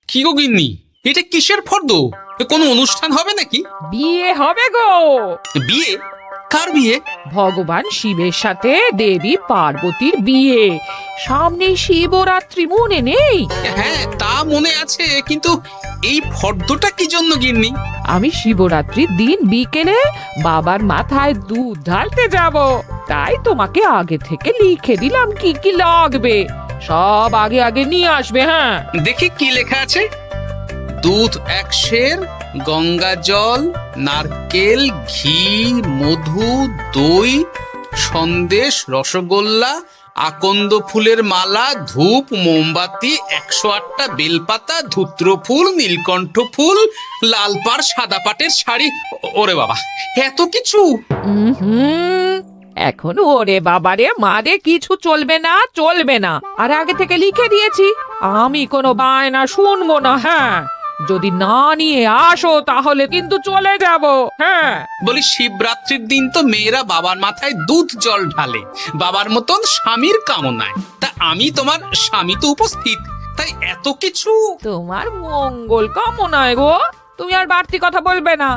কি গো গিন্নি, এটা কিসের ফর্দ? কোনো অনুষ্ঠান হবে নাকি? বিয়ে হবে গো। বিয়ে? কার বিয়ে? ভগবান শিবের সাথে দেবী পার্বতীর বিয়ে। সামনে শিবরাত্রি, মনে নেই? হ্যাঁ, তা মনে আছে, কিন্তু এই ফর্দটা কি জন্য গিন্নি? আমি শিবরাত্রির দিন বিকেলে বাবার মাথায় দুধ ঢালতে যাব, তাই তোমাকে আগে থেকে লিখে দিলাম কি কি লাগবে। সব আগে আগে নিয়ে আসবে। হ্যাঁ, দেখি কি লেখা আছে। দুধ 1 সের, গঙ্গা জল, নারকেল, ঘি, মধু, দই, সন্দেশ, রসগোল্লা, আকন্দ ফুলের মালা, ধূপ, মোমবাতি, 108টা বেলপাতা, ধূত্র ফুল, নীলকণ্ঠ ফুল, লাল পাড় সাদা পাটের শাড়ি। ওরে বাবা, এত কিছু! এখন ওরে বাবারে মারে কিছু চলবে না, চলবে না। আর আগে থেকে লিখে দিয়েছি, আমি কোনো বায়না শুনবো না। হ্যাঁ, যদি না নিয়ে আসো তাহলে কিন্তু চলে যাব। হ্যাঁ, বলি, শিবরাত্রির দিন তো মেয়েরা বাবার মাথায় দুধ জল ঢালে বাবার মতন স্বামীর কামনায়। তা আমি তোমার স্বামী তো উপস্থিত, তাই এত কিছু। তোমার মঙ্গল কামনায় গো। তুমি আর বাড়তি কথা বলবে না,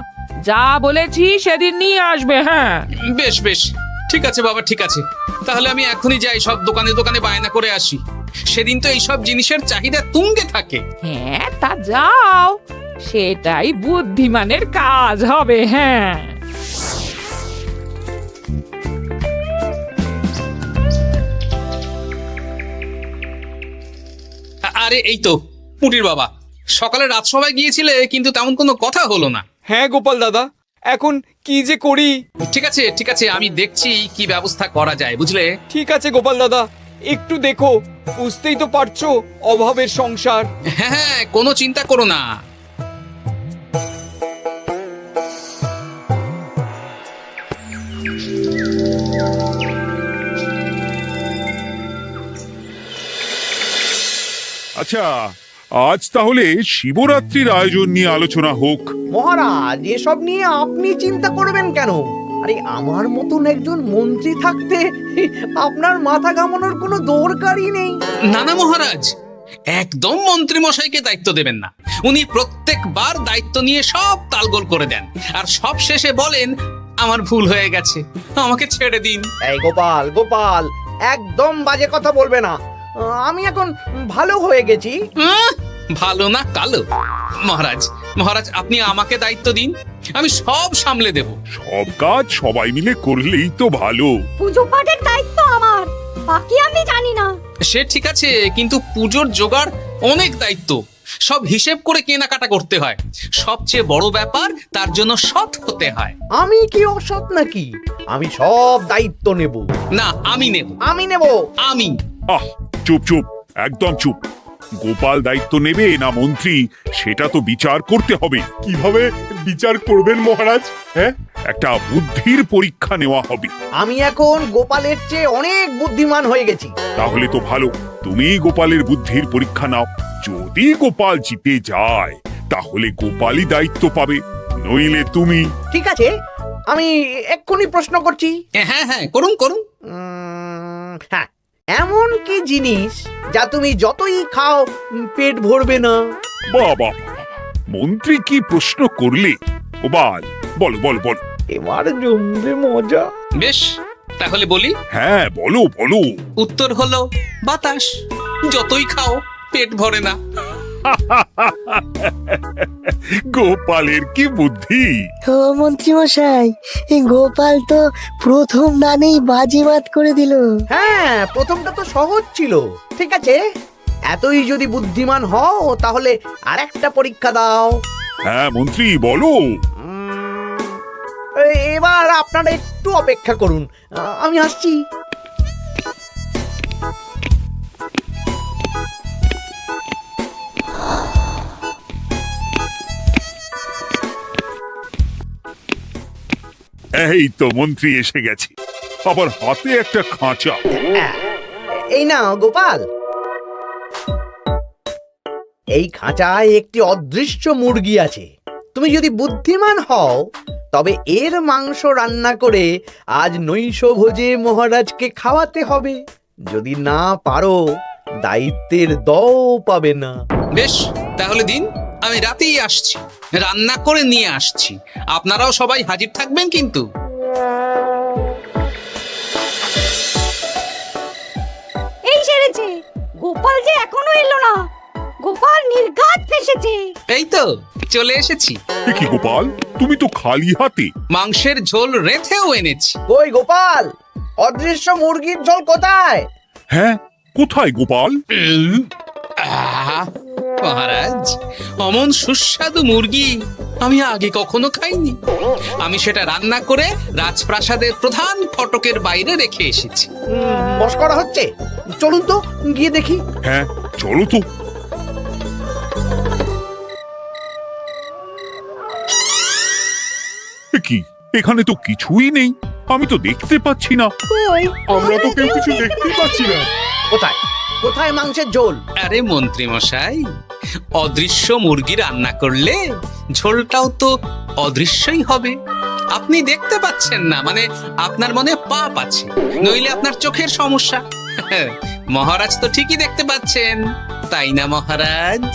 যা বলেছি সেদিন নিয়ে আসবে। হ্যাঁ, বেশ বেশ, ঠিক আছে বাবা, ঠিক আছে। তাহলে আমি এখনই যাই, সব দোকানে দোকানে বায়না করে আসি। সেদিন তো এইসব জিনিসের চাহিদা তুঙ্গে থাকে। হ্যাঁ, তা যাও, সেটাই বুদ্ধিমানের কাজ হবে। হ্যাঁ, আরে এই তো পুটির বাবা, সকালে রাজসভায় গিয়েছিলে কিন্তু তেমন কোনো কথা হলো না। হ্যাঁ গোপাল দাদা, এখন কি যে করি। ঠিক আছে ঠিক আছে, আমি দেখছি কি ব্যবস্থা করা যায়, বুঝলে। ঠিক আছে গোপাল দাদা, একটু দেখো, বুঝতেই তো পারছো অভাবের সংসার। হ্যাঁ হ্যাঁ, কোনো চিন্তা করো না। আচ্ছা, আজ তাহলে শিবরাত্রির আয়োজন নিয়ে আলোচনা হোক। মহারাজ, এসব নিয়ে আপনি চিন্তা করবেন কেন? আরে আমার মতন একজন মন্ত্রী থাকতে আপনার মাথা ঘামানোর কোনো দরকারই নেই। না না মহারাজ, একদম মন্ত্রী মশাইকে দায়িত্ব দেবেন না। উনি প্রত্যেকবার দায়িত্ব নিয়ে সব তালগোল করে দেন, আর সব শেষে বলেন আমার ভুল হয়ে গেছে, আমাকে ছেড়ে দিন। এই গোপাল গোপাল, একদম বাজে কথা বলবে না। আমি এখন ভালো হয়ে গেছি। ভালো না কালো? মহারাজ মহারাজ, আপনি আমাকে দায়িত্ব দিন, আমি সব সামলে দেব। সব কাজ সবাই মিলে করলেই তো ভালো। পুজো পাঠের দায়িত্ব আমার, বাকি আমি জানি না। সে ঠিক আছে, কিন্তু পুজোর জোগাড় অনেক দায়িত্ব, সব হিসেব করে কেনাকাটা করতে হয়। সবচেয়ে বড় ব্যাপার, তার জন্য সৎ হতে হয়। আমি কি অসৎ নাকি? আমি সব দায়িত্ব নেব। না, আমি নেব। আমি নেব। আমি। আহ, চুপ চুপ, একদম চুপ। গোপাল দায়িত্ব নেবে না মন্ত্রী, সেটা তো বিচার করতে হবে। কিভাবে বিচার করবেন মহারাজ? হ্যাঁ, একটা বুদ্ধির পরীক্ষা নেওয়া হবে। আমি এখন গোপালের চেয়ে অনেক বুদ্ধিমান হয়ে গেছি। তাহলে তো ভালো, তুমি গোপালের বুদ্ধির পরীক্ষা নাও। যদি গোপাল জিতে যায় তাহলে গোপালই দায়িত্ব পাবে, নইলে তুমি। ঠিক আছে, আমি এক্ষুনি প্রশ্ন করছি। হ্যাঁ হ্যাঁ, করুন করুন। হ্যাঁ, এমন কি জিনিস যা তুমি যতই খাও পেট ভরবে না? বাবা, মন্ত্রী কি প্রশ্ন করলে! গোপাল, বলো বলো বলো। এবার জমবে মজা। বেশ, তাহলে বলি। হ্যাঁ, বলো বলো। উত্তর হলো বাতাস। যতই খাও পেট ভরে না। গোপালের কি বুদ্ধি! ও মন্ত্রী মশাই, এই গোপাল তো প্রথম দানেই বাজিমাত করে দিল। হ্যাঁ, প্রথমটা তো সহজ ছিল। ঠিক আছে, এতই যদি বুদ্ধিমান হও তাহলে আরেকটা পরীক্ষা দাও। হ্যাঁ মন্ত্রী, বলো। এবার আপনারা একটু অপেক্ষা করুন, আমি আসছি। এই তো মন্ত্রী এসে গেছে, আবার হাতে একটা খাঁচা। এই নাও গোপাল, এই খাঁচায় একটি অদৃশ্য মুরগি আছে। তুমি যদি বুদ্ধিমান হও তবে এর মাংস রান্না করে আজ নৈশভোজে মহারাজকে খাওয়াতে হবে। যদি না পারো, দায়িত্বের দও পাবে না। বেশ, তাহলে দিন, আমি রাতেই আসছি, রান্না করে নিয়ে আসছি। আপনারাও সবাই হাজির থাকবেন কিন্তু। এই সেরেছে, গোপাল যে এখনো এলো না। গোপাল নির্ঘাত ফেসেছে। এই তো চলে এসেছি। এ কি গোপাল, তুমি তো খালি হাতে। মাংসের ঝোল রেঁধেও এনেছি। কই গোপাল, অদৃশ্য মুরগির ঝোল কোথায়? হ্যাঁ, কোথায় গোপাল? আহা, মহারাজ, অমন সুস্বাদু মুরগি আমি আগে কখনো খাইনি। আমি সেটা রান্না করে রাজপ্রাসাদের প্রধান ফটকের বাইরে রেখে এসেছি। মস্করা হচ্ছে? চলুন তো গিয়ে দেখি। হ্যাঁ, চলো তো। এ কি, এখানে তো কিছুই নেই, আমি তো দেখতে পাচ্ছি না। আমরা তো কেউ কিছু দেখতেই পাচ্ছি না। কোথায় কোথায় মাংসের ঝোল? আরে মন্ত্রী মশাই, অদৃশ্য মুরগি রান্না করলে ঝোলটাও তো অদৃশ্যই হবে। আপনি দেখতে পাচ্ছেন না, মানে আপনার মনে পাপ আছে, নইলে আপনার চোখের সমস্যা। মহারাজ তো ঠিকই দেখতে পাচ্ছেন, তাই না মহারাজ?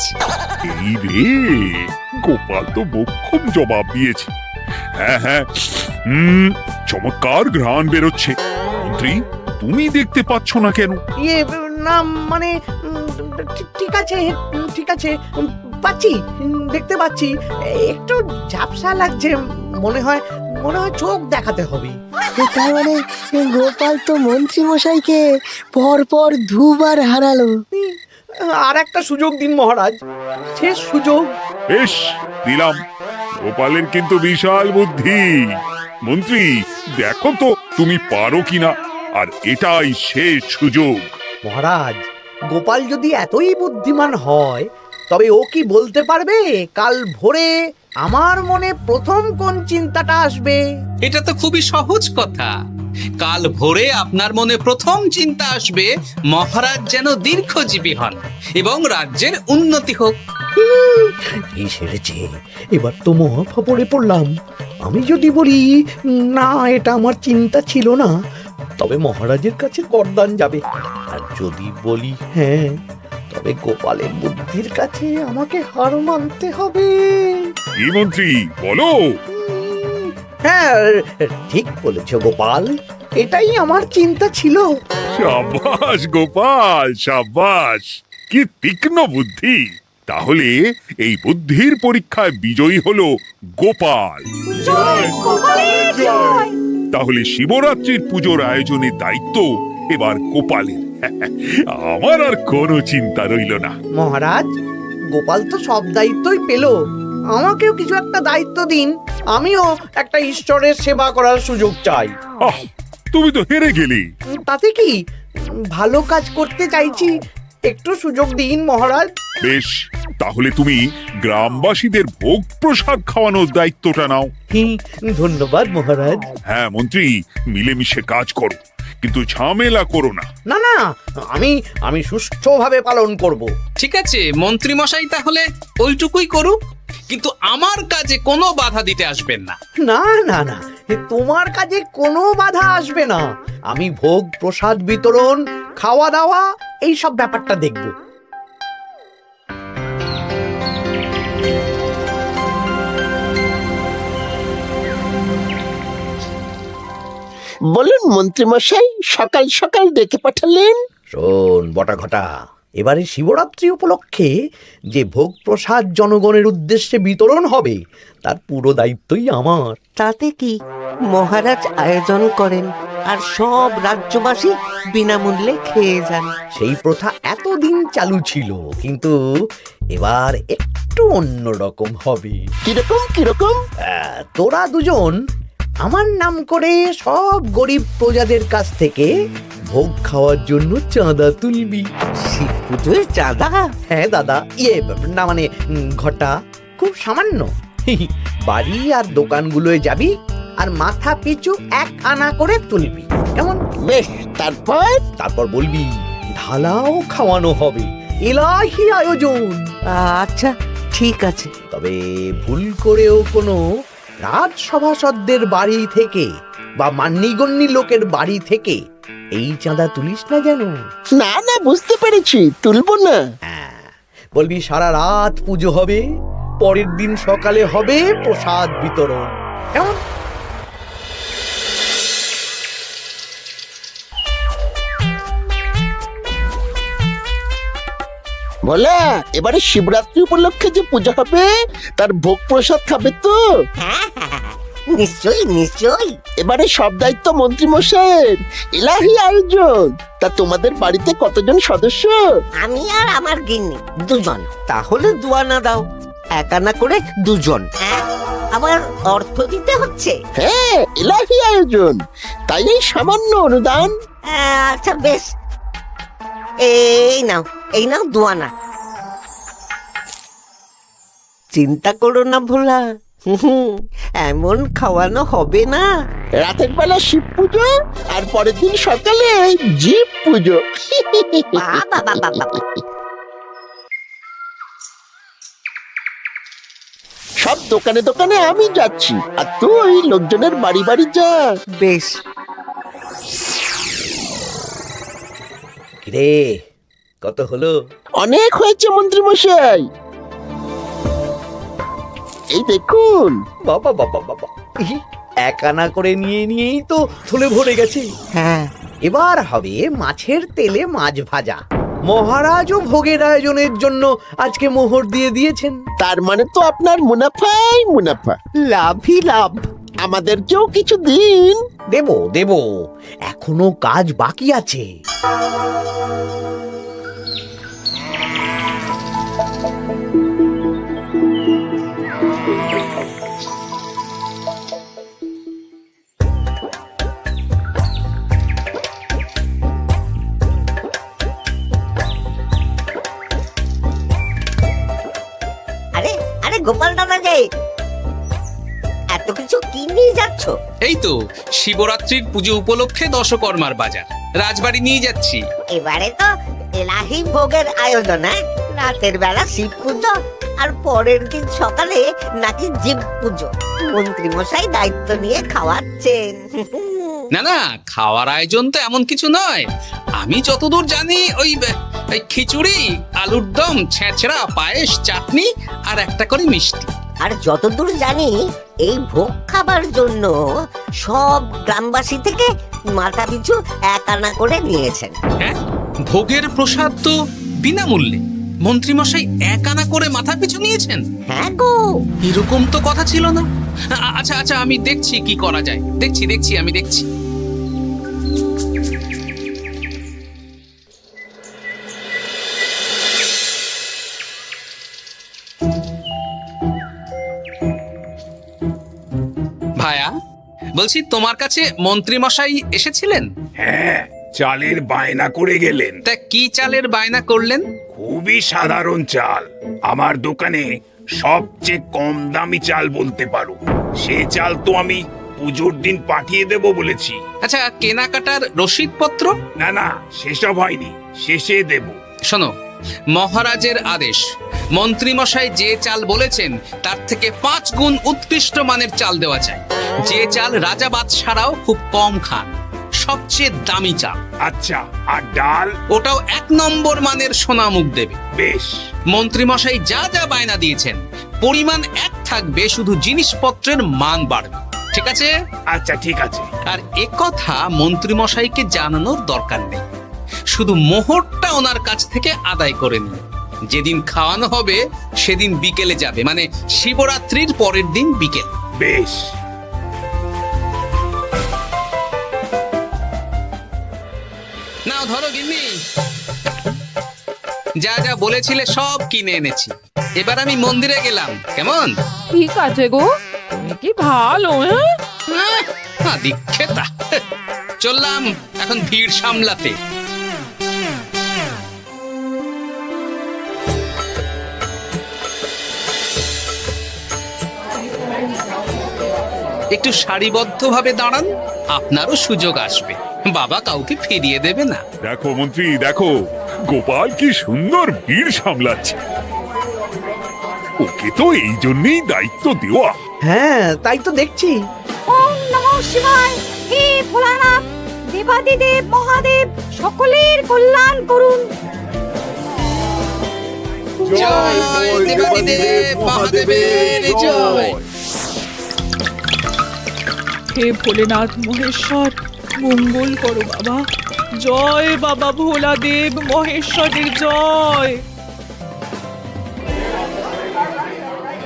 এই রে, গোপাল তো মোক্ষম জবাব দিয়েছে। হ্যাঁ হ্যাঁ, চমৎকার ঘ্রাণ বেরোচ্ছে। মন্ত্রী, তুমি দেখতে পাচ্ছ না কেন? ইয়ে না মানে ঠিক আছে, ঠিক আছে, পাচ্ছি, দেখতে পাচ্ছি। একটু ঝাপসা লাগছে, মনে হয় চোখ দেখাতে হবে। তার মানে গোপাল তো মন্ত্রী মশাইকে পরপর দুবার হারালো। আর একটা সুযোগ দিন মহারাজ, শেষ সুযোগ। বেশ, দিলাম। গোপালের কিন্তু বিশাল বুদ্ধি। মন্ত্রী, দেখো তো তুমি পারো কিনা, আর এটাই শেষ সুযোগ। মহারাজ, গোপাল যদি এতই বুদ্ধিমান হয়, তবে ও কি বলতে পারবে কাল ভোরে আমার মনে প্রথম কোন চিন্তাটা আসবে? এটা তো খুবই সহজ কথা। কাল ভোরে আপনার মনে প্রথম চিন্তা আসবে মহারাজ যেন দীর্ঘজীবী হন এবং রাজ্যের উন্নতি হোক। এই সেরেছে, এবার তো মহা ফাপড়ে পড়লাম। আমি যদি বলি না, এটা আমার চিন্তা ছিল না, তবে মহারাজের কাছে বরদান যাবে। আর যদি বলি হ্যাঁ, তবে গোপালের বুদ্ধির কাছে আমাকে হার মানতে হবে। এই মন্ত্রী, বলো। হ্যাঁ, ঠিক বলেছ গোপাল, এটাই আমার চিন্তা ছিল। সাবাস গোপাল, সাবাস, কি তীক্ষ্ণ বুদ্ধি। তাহলে এই বুদ্ধির পরীক্ষায় বিজয়ী হলো গোপাল। জয় গোপালের জয়। তাহলে শিবরাত্রির পুজোর আয়োজনের দায়িত্ব এবার গোপালের। আমার আর কোনো চিন্তা রইল না। মহারাজ, গোপাল তো সব দায়িত্বই পেল, আমাকেও কিছু একটা দায়িত্ব দিন। আমিও একটা ঈশ্বরের সেবা করার সুযোগ চাই। আহ, তুমি তো হেরে গেলে। তাতে কি, ভালো কাজ করতে চাইছি, একটু সুযোগ দিন মহারাজ। বেশ, তাহলে তুমি গ্রামবাসীদের ভোগ প্রসাদ খাওয়ানোর দায়িত্বটা নাও। ধন্যবাদ মহারাজ। হ্যাঁ মন্ত্রী, মিলেমিশে কাজ করো, কিন্তু ঝামেলা করো না। না না, আমি সুষ্ঠুভাবে পালন করব। ঠিক আছে মন্ত্রী মশাই, তাহলে ওইটুকুই করুক, কিন্তু আমার কাজে কোনো বাধা দিতে আসবেন না। না না না, তোমার কাজে কোনো বাধা আসবে না। আমি ভোগ প্রসাদ বিতরণ, খাওয়া দাওয়া, এই সব ব্যাপারটা দেখব। বলুন মন্ত্রী মশাই, সকাল সকাল ডেকে পাঠালেন। শোন বটা ঘটা, এবারে শিবরাত্রি উপলক্ষে যে ভোগ প্রসাদ জনগণের উদ্দেশ্যে বিতরণ হবে, তার পুরো দায়িত্বই আমার। তাতে কি, মহারাজ আয়োজন করেন আর সব রাজ্যবাসী বিনামূল্যে খেয়ে যান। সেই প্রথা এতদিন চালু ছিল, কিন্তু এবার একটু অন্যরকম হবে। কিরকম কিরকম? তোরা দুজন আমার নাম করে সব গরিব প্রজাদের কাছ থেকে ভোগ খাওয়ার জন্য চাঁদা তুলবি। শিব পুজোর চাঁদা? হ্যাঁ দাদা, না মানে ঘটা, খুব সামান্য। বাড়ি আর দোকানগুলোয় যাবি আর মাথা পিছু 1 আনা করে তুলবি, কেমন? বেশ, তারপর বলবি ঢালাও খাওয়ানো হবে, এলাহি আয়োজন। আচ্ছা ঠিক আছে। তবে ভুল করেও কোনো রাজসভাসদদের বাড়ি থেকে বা মান্যিগণ্যি লোকের বাড়ি থেকে এই চাঁদা তুলিস না যেন। না না, বুঝতে পেরেছি, তুলবো না। বলবি সারা রাত পুজো হবে, পরের দিন সকালে হবে প্রসাদ বিতরণ। কেমন? বলা, এবারে শিবরাত্রি উপলক্ষে যে পূজা হবে তার ভোগ প্রসাদ খাবে তো? হ্যাঁ হ্যাঁ, নিশ্চয়ই নিশ্চয়ই। এবারে সব দায়িত্ব মন্ত্রী মশাইয়ের, এলাহি আয়োজন। তা তোমাদের বাড়িতে কতজন সদস্য? আমি আর আমার গিন্নি দুজন। তাহলে দুয়ানা দাও, এক আনা করে দুজন। আবার অর্থ দিতে হচ্ছে? হ্যাঁ, এলাহি আয়োজন, তাই এই সামান্য অনুদান। আচ্ছা বেশ, এই নাও দুয়ানা। চিন্তা করো না ভোলা, এমন খাওয়ানো হবে না। রাতের বেলা শিব পুজো আর পরের দিন সকালে জীব পুজো। বাবা বাবা বাবা, সব দোকানে দোকানে আমি যাচ্ছি, আর তুই লোকজনের বাড়ি বাড়ি যা। বেশ। রে কত হলো? অনেক হয়েছে মন্ত্রী মশাই, এই দেখুন। বাবা বাবা বাবা, এক আনা করে নিয়েই তো থলে ভরে গেছে। হ্যাঁ, এবার হবে মাছের তেলে মাছ ভাজা। মহারাজও ভোগের আয়োজনের জন্য আজকে মোহর দিয়ে দিয়েছেন। তার মানে তো আপনার মুনাফাই মুনাফা, লাভই লাভ। আমাদেরকেও কিছু দিন। দেব, এখনো কাজ বাকি আছে। আরে গোপাল দাদা যে, এত কিছু কি নিয়ে যাচ্ছ? এই তো শিবরাত্রির পুজো উপলক্ষে দশকর্মার বাজার রাজবাড়ি নিয়ে যাচ্ছি। এবারে তো এলাহি ভোগের আয়োজন। রাতের বেলা শিব পুজো আর পরের দিন সকালে নাকি জীব পুজো। মন্ত্রী মশাই দায়িত্ব নিয়ে খাওয়াচ্ছেন। না, খাওয়ার আয়োজন তো এমন কিছু নয়। আমি যতদূর জানি ওই খিচুড়ি, আলুর দম, ছেঁচড়া, পায়েস, চাটনি আর একটা করে মিষ্টি। আর যতদূর জানি এই ভোগ খাবার জন্য সব গ্রামবাসী থেকে মাথা পিছু এক আনা করে নিয়েছেন। হ্যাঁ, ভোগের প্রসাদ তো বিনামূল্যে। মন্ত্রীমশাই এক আনা করে মাথা পিছু নিয়েছেন? হ্যাঁ গো, এরকম তো কথা ছিল না। আচ্ছা, আমি দেখছি কি করা যায়। আমি দেখছি। ভায়া, বলছি তোমার কাছে মন্ত্রীমশাই এসেছিলেন? হ্যাঁ, চালের বায়না করে গেলেন। তা কি চালের বায়না করলেন? খুবই সাধারণ চাল, আমার দোকানে সবচেয়ে কম দামি চাল বলতে পারো। সে চাল তো আমি পুজোর দিন পাঠিয়ে দেব বলেছি। আচ্ছা, কেনাকাটার রসিদপত্র? না, সেসব হয়নি, শেষে দেব। শোনো, মহারাজের আদেশ, মন্ত্রীমশাই যে চাল বলেছেন তার থেকে 5 গুণ উৎকৃষ্ট মানের চাল দেওয়া চাই। যে চাল রাজা বাদশারাও খুব কম খান, সবচেয়ে দামি চাল। আচ্ছা, আর ডাল? ওটাও 1 নম্বর মানের সোনামুখ দেবে। বেশ। মন্ত্রীমশাই যা যা বায়না দিয়েছেন পরিমাণ এক থাকবে, শুধু জিনিসপত্রের মান বাড়বে। ঠিক আছে? আচ্ছা, ঠিক আছে। আর একথা মন্ত্রীমশাইকে জানানোর দরকার নেই, শুধু মোহরটা ওনার কাছ থেকে আদায় করে নিন। যেদিন খাওয়ানো হবে সেদিন বিকেলে যাবে, মানে শিবরাত্রির পরের দিন বিকেল। বেশ। নাও ধরো গিন্নি, যা যা বলেছিলে সব কিনে এনেছি। এবার আমি মন্দিরে গেলাম, কেমন? ঠিক আছে গো, তুমি কি ভালো। দীক্ষেতা, চললাম এখন ভিড় সামলাতে। একটু সারিবদ্ধভাবে দাঁড়ান, আপনারও সুযোগ আসবে। বাবা কাউকে ফিরিয়ে দেবে না। দেখো মন্ত্রী, দেখো গোপাল কি সুন্দর ভিড় সামলাচ্ছে। ওকে তো এই জন্যই দায়িত্ব দেওয়া। হ্যাঁ, তাই তো দেখছি। ওম নমঃ শিবায়। হে ভোলানাথ, দেবাদিদেব মহাদেব সকলের কল্যাণ করুন। জয় দেবাদিদেব মহাদেবের জয়। হে ভোলেনাথ মহেশ্বর, মঙ্গল করো বাবা। জয় বাবা ভোলাদেব মহেশ্বরের জয়।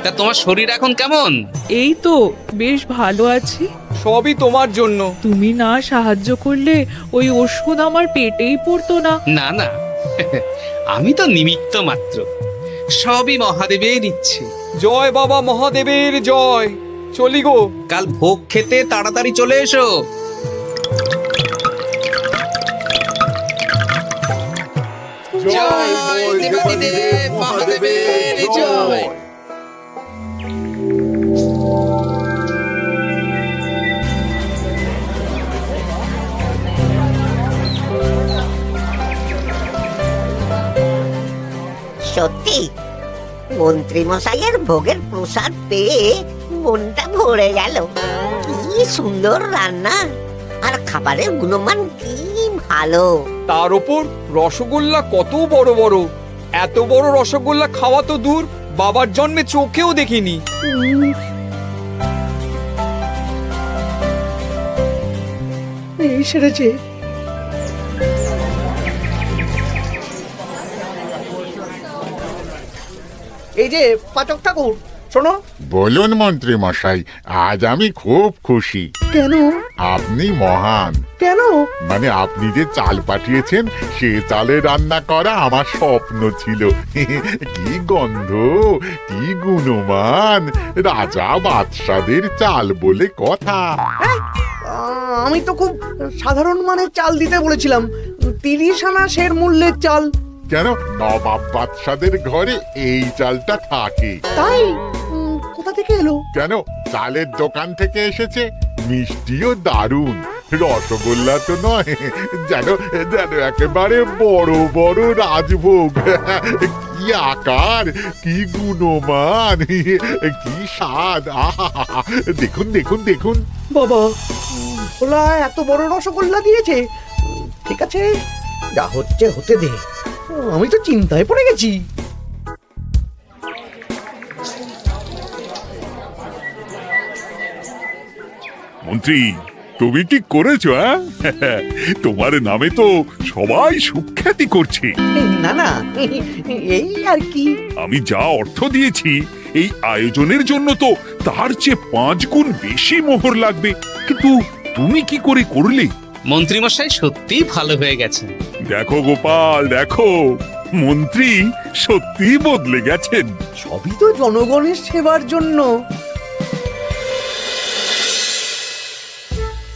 তা তোমার শরীর এখন কেমন? এই তো বেশ ভালো আছি। সবই তোমার জন্য। তুমি না সাহায্য করলে ওই ওষুধ আমার পেটেই পড়তো না। না না, আমি তো নিমিত্ত মাত্র, সবই মহাদেবের ইচ্ছে। জয় বাবা মহাদেবের জয়। চলি গো। কাল ভোগ খেতে তাড়াতাড়ি চলে এসো। জয় দেবাদিদেব মহাদেবের জয়। সত্যি মন্ত্রী মশাইয়ের ভোগের প্রসাদ পেয়ে মনটা ভরে গেল। কি সুন্দর রান্না, আর খাবারের গুণমান কি ভালো। তার উপর রসগোল্লা কত বড় বড়। এত বড় রসগোল্লা খাওয়া তো দূর, বাবার জন্মে চোখেও দেখিনি। এই সেরেছে। এই যে পাচক ঠাকুর, শোনো। বলুন মন্ত্রী মশাই, আজ আমি খুব খুশি। কেন? আপনি মহান। কেন? মানে আপনি যে চাল পাঠিয়েছেন সে চালে রান্না করা আমার স্বপ্ন ছিল। কি গন্ধ, কি গুণমান, রাজা বাদশাদের চাল বলে কথা। আমি তো খুব সাধারণ মানের চাল দিতে বলেছিলাম, 30 আনা শের মূল্যের চাল। কেন, নবাব বাদশাদের ঘরে এই চালটা থাকে। তাই? কোথা থেকে এলো? কেন, চালের দোকান থেকে এসেছে। মিষ্টিও দারুণ, রসগোল্লা তো নয়, যেন যেন একেবারে বড় বড় রাজভোগ। কি আকার, কি গুণমান, কি স্বাদ। আহা, দেখুন দেখুন দেখুন। বাবা, ভোলা এত বড় রসগোল্লা দিয়েছে। ঠিক আছে, যা হচ্ছে হতে দে। আমি তো চিন্তায় পড়ে গেছি। মন্ত্রী, তুমি কি করেছো? তোমার নামে তো সবাই সুখ্যাতি করছে। না না, এই আর কি। আমি যা অর্থ দিয়েছি এই আয়োজনের জন্য তো তার চেয়ে 5 গুণ বেশি মোহর লাগবে, কিন্তু তুমি কি করে করলে? মন্ত্রীমশাই সত্যিই ভালো হয়ে গেছেন। দেখো গোপাল, দেখো মন্ত্রী সত্যি বদলে গেছেন। সবই তো জনগণের সেবার জন্য।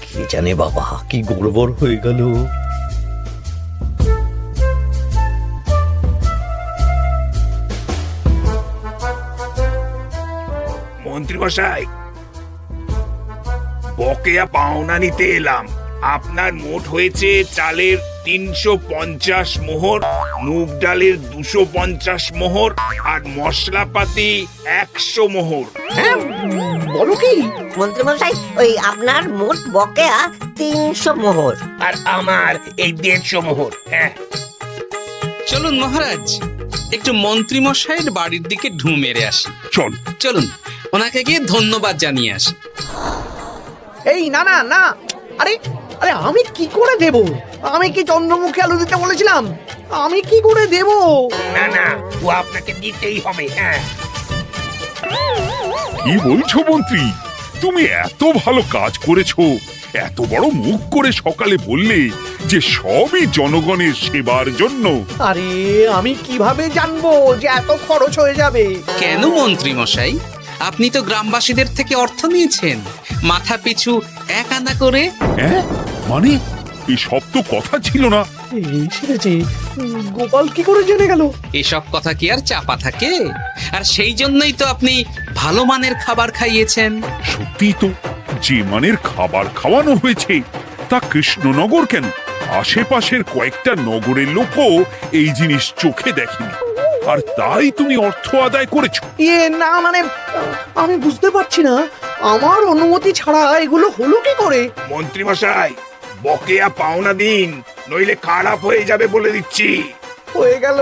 কে জানে বাবা, কি গড়বড় হয়ে গেল। মন্ত্রী মশাই, বকেয়া পাওনা নিতে এলাম। আপনার মোট হয়েছে চালের 350 মোহর, মুগ ডালের 250 মোহর, আর মশলাপাতি 100 মোহর। হ্যাঁ, বলো কি? মন্ত্রী মশাই, ওই আপনার মোট বকেয়া 300 মোহর। আর আমার এই 150 মোহর। হ্যাঁ, চলুন মহারাজ, একটু মন্ত্রীমশাইয়ের বাড়ির দিকে ঢু মেরে আসি। চল। চলুন, ওনাকে গিয়ে ধন্যবাদ জানিয়ে আসি। এই না না না, আরে আরে আমি কি করে দেব? আমি কি চন্দ্রমুখী আলু দিতে বলেছিলাম? আমি কি করে দেব? না না, ও আপনাকে দিতেই হবে। হ্যাঁ, কি বলছো মন্ত্রী? তুমি এত ভালো কাজ করেছো, এত বড় মুখ করে সকালে বললে যে সবই জনগণের সেবার জন্য। আরে আমি কিভাবে জানবো যে এত খরচ হয়ে যাবে? কেন মন্ত্রীমশাই, আপনি তো গ্রামবাসীদের থেকে অর্থ নিয়েছেন, মাথা পিছু 1 আনা করে। হ্যাঁ, মানে এসব তো কথা ছিল না। এই সেরেছে, গোপাল কি করে জেনে গেল? এসব কথা কি আর চাপা থাকে? আর সেই জন্যই তো আপনি ভালো মানের খাবার খাইয়েছেন। সত্যি তো, যে মানের খাবার খাওয়ানো হয়েছে তা কৃষ্ণনগর কেন, আশেপাশের কয়েকটা নগরের লোকও এই জিনিস চোখে দেখেনি, আর তাই তুমি অর্থ আদায় করেছো। না মানে, আমি বুঝতে পারছি না, আমার অনুমতি ছাড়া এগুলো হলো কি করে? মন্ত্রী মশাই, বকেয়া পাওনা দিন, নইলে খারাপ হয়ে যাবে বলে দিচ্ছি। হয়ে গেল,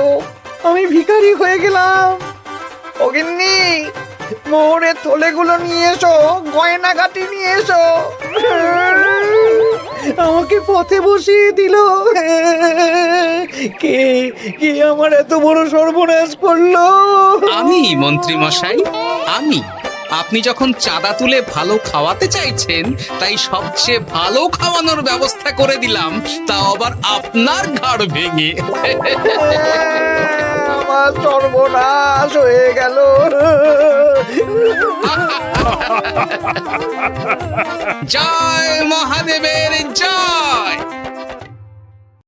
আমি ভিখারি হয়ে গেলাম। অগিন্নি, মোহরের থলেগুলো নিয়ে এসো, গয়নাগাটি নিয়ে এসো। আমাকে পথে বসিয়ে দিল। কে কে আমার এত বড় সর্বনাশ করলো? আমি মন্ত্রী মশাই, আমি। আপনি যখন চাঁদা তুলে ভালো খাওয়াতে চাইছেন, তাই সবচেয়ে ভালো খাওয়ানোর ব্যবস্থা করে দিলাম, তাও আবার আপনার ঘাড় ভেঙে। আমার সর্বনাশ হয়ে গেল। জয় মহাদেবের জয়।